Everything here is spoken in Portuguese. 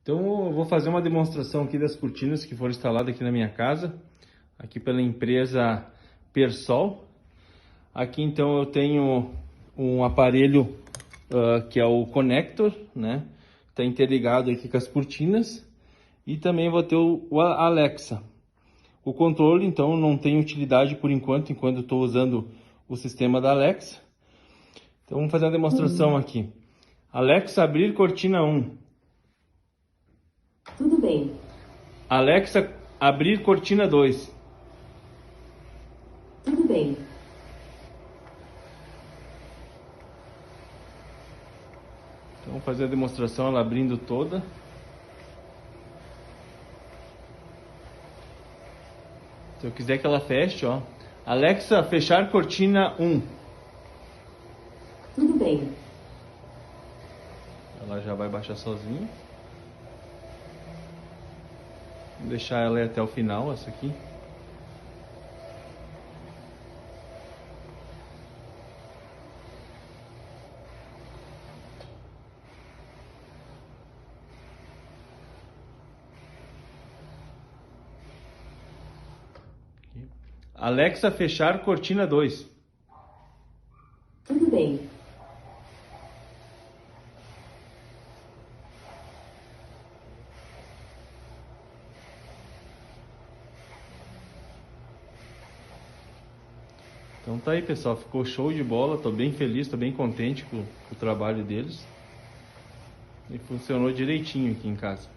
Então eu vou fazer uma demonstração aqui das cortinas que foram instaladas aqui na minha casa, aqui pela empresa Persol. Aqui então eu tenho um aparelho que é o connector, né? Está interligado aqui com as cortinas, e também vou ter o Alexa. O controle então não tem utilidade por enquanto estou usando o sistema da Alexa. Então vamos fazer uma demonstração aqui. Alexa, abrir cortina 1. Tudo bem. Alexa, abrir cortina 2. Tudo bem. Então vamos fazer a demonstração, ela abrindo toda. Se eu quiser que ela feche, ó. Alexa, fechar cortina 1. Tudo bem. Ela já vai baixar sozinha. Vou deixar ela até o final, essa aqui. Alexa, fechar cortina 2. Tudo bem. Então tá aí, pessoal, ficou show de bola, tô bem feliz, tô bem contente com o trabalho deles. E funcionou direitinho aqui em casa.